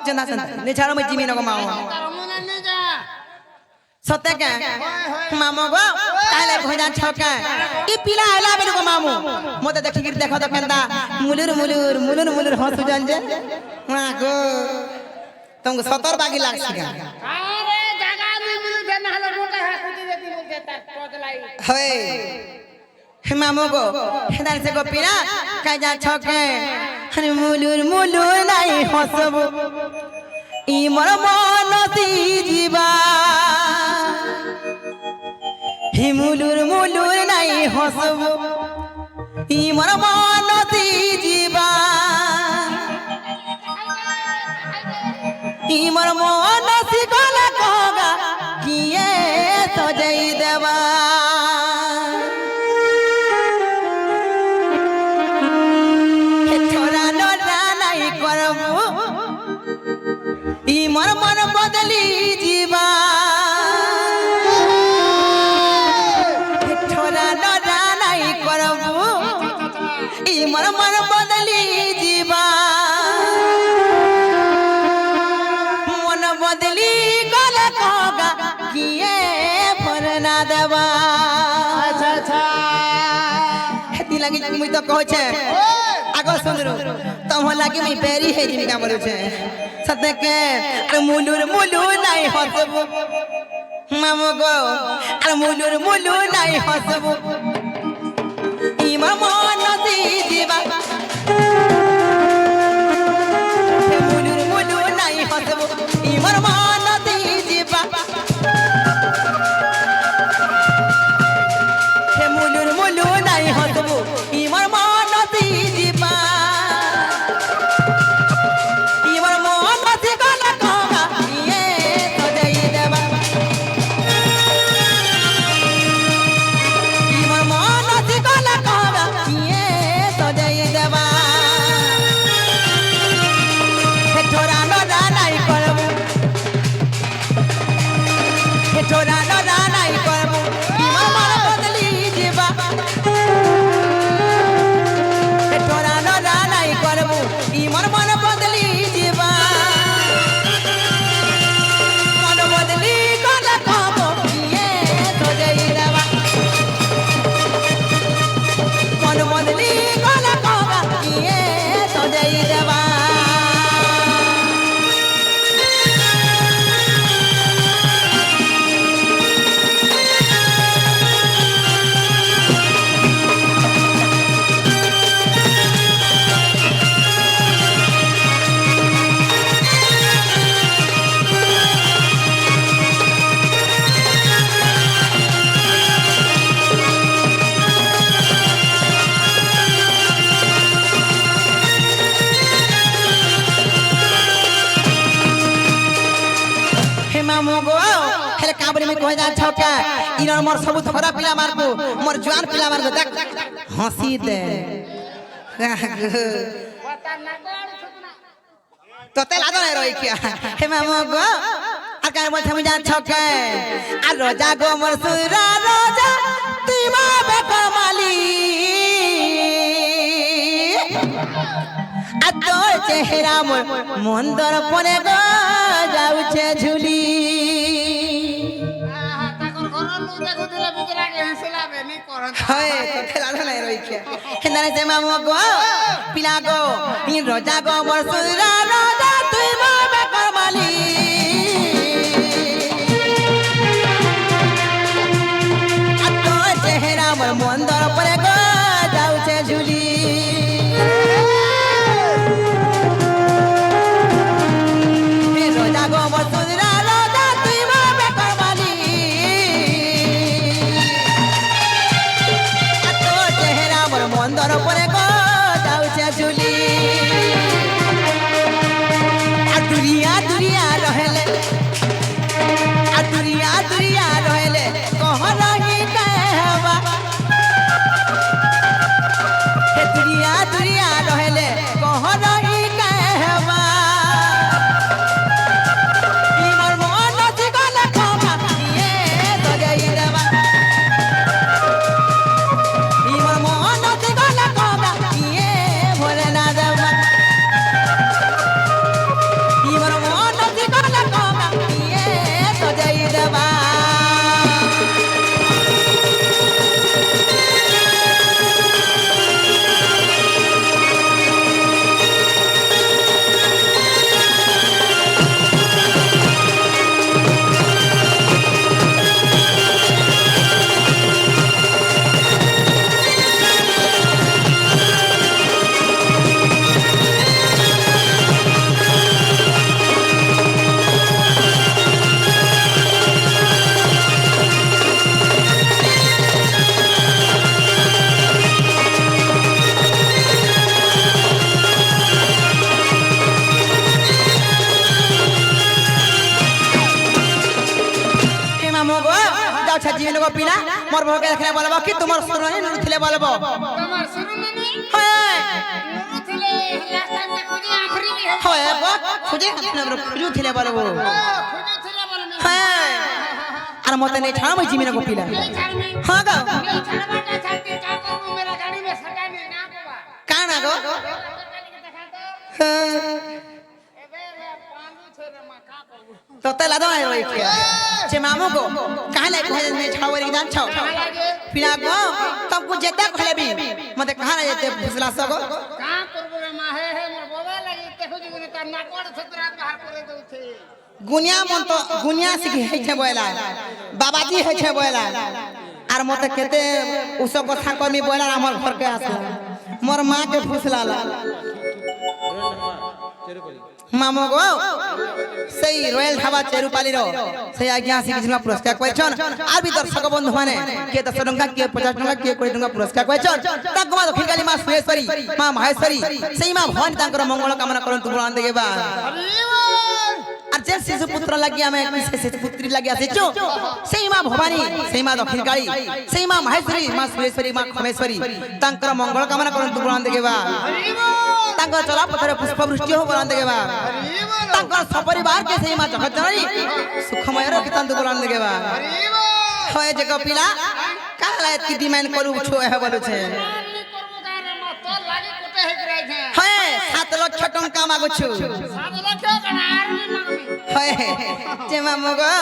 চেনা চেনা নেছাড়ো মই জিমি নগো মাও সতে কে মামু গো তাহলে ভজা ছকা ই পিলা আইলা বেলু গো মামু মতে দেখি কি দেখো তো কেনতা মুলুর মুলুর মুলুর মুলুর হসু জান যে মা গো तुमको 70 बागी लागसी का अरे जगह नहीं मिलते ना हलो मोटे है खुद ही देती मुझे तक टोटलाई हे मामू को हेदार से गोपीना काजा छके हरि मुलुर मुलुर नाही हसबो इ मोर मन ती जीवा हि मुलुर मुलुर नाही हसबो इ मोर मन ती जीवा इ मोर मन सिकला कहगा किए सजई देवा इ मोर मन बदली जीवा थोड़ा डरा नहीं करबू इ मोर मन बदली जीवा मन बदली गले कहगा किए भरना देवा अच्छा अच्छा हेती लगी मुई तो कहै छे आगो सुंदरो तम लागी मी बेरी है जिमिका बोलु छे सते के अरे मुलुर मुलुर नाही हसबो मामू गो अरे मुलुर मुलुर नाही हसबो इ मोर मन ती जीवा मुलुर मुलुर नाही हसबो इ मोर मन ती जीवा हे मुलुर मुलुर नाही हसबो इ मोर मन ती जीवा इनर मोर सब थोड़ा पिला मारबो मोर जवान पिला मारबो देख हंसी दे पता ना कर छुना तो ते लादो रे रोई किया हे मामू गो आ काय बोल हम जा छके आ रोजा गो मोर सुरा रोजा तीमा बे कमाली आ तोर चेहरा मोर मंदर पने गो जाउ छे झुली देखो दिला बिजला के हंसला बे नहीं करन हाय तो खेला नहीं रोई के हेनारे से मामू गो पिला गो इ रोजा गो मोर सुरा रोजा तुई मा बे करमाली आ तो चेहरा मोर मंदर पर गो जाउ छे झुली हे रोजा गो मोर सुरा रोजा तुई मा बे करमाली मंदर परे गो जाउछे झुली जीवन को पिला मोर भोगे देखले बोलबो कि तुमर सुरही नुर थिले बोलबो তোমার শুরু মানে हाय নুরু ছিলে লাস্ট টাইম খুঁজে আফরি নি हाय बो खुजे हाथ में खुजू थिले बोलबो খুঁজে ছিলে বলনি हाय अरे मते नहीं छाड़ मैं जीवन को पिला এই ছাড়নি हां गो এই ছাড়বাটা ছাড়তে কা করবো मेरा गाड़ी में सटा नहीं ना बाबा काना गो দেখা তো এবে पांडू छेरे मा का करबो तो तेला दो आयो के जे मामू को कहां ले कहे में छावरी जान छाव लागे पिला गो तुमको जेते कहले भी मते कहां ले जेते फुसला सगो का करबो रे मा हे मोर बाबा लागे देखो जीवन तार नाकोड़ छतरा बाहर करे दउ छे गुनिया मन तो गुनिया सिखी है छे बोला बाबाजी है छे बोला आर मते केते उस कथा कमी बोला हमर घर के आसला मोर मां के फुसलाला मामो गो सही रॉयल ढाबा चेरुपाली रो सही आज्ञा सिखी जिला पुरस्कार क्वेश्चन आर भी दर्शक बंधु माने के 10 टंका के 50 टंका के 20 टंका पुरस्कार क्वेश्चन तक मा दक्षिण काली मां सुरेश्वरी मां महेश्वरी सही मां भवानी तांकर मंगल कामना करंतु बुलान देगे बा আর যে শিশু পুত্র লাগি আমি শিশু পুত্রী লাগি আসিছো সেই মা ভবানী সেই মা দক্ষিণ কালী সেই মা মহেশ্বরী মা সুরেশ্বরী মা খমেশ্বরী তাঙ্কর মঙ্গল কামনা করন্তু বলান দেগেবা তাঙ্কর চলা পথরে পুষ্পবৃষ্টি हो বলান দেগেবা তাঙ্কর সপরিবার के সেই মা জগজ্জননী সুখময় রখিতান্তু বলান দেগেবা হয় যে কপিলা কালা এতকি ডিমান্ড করু ছো হে বলছে করবো গারে मा तो लागे कोटे हे कराई छे হয় 7 লক্ষ টাকা মাগুछु 7 লাখ কানা আর নি মাগবি হয় যে মামু গো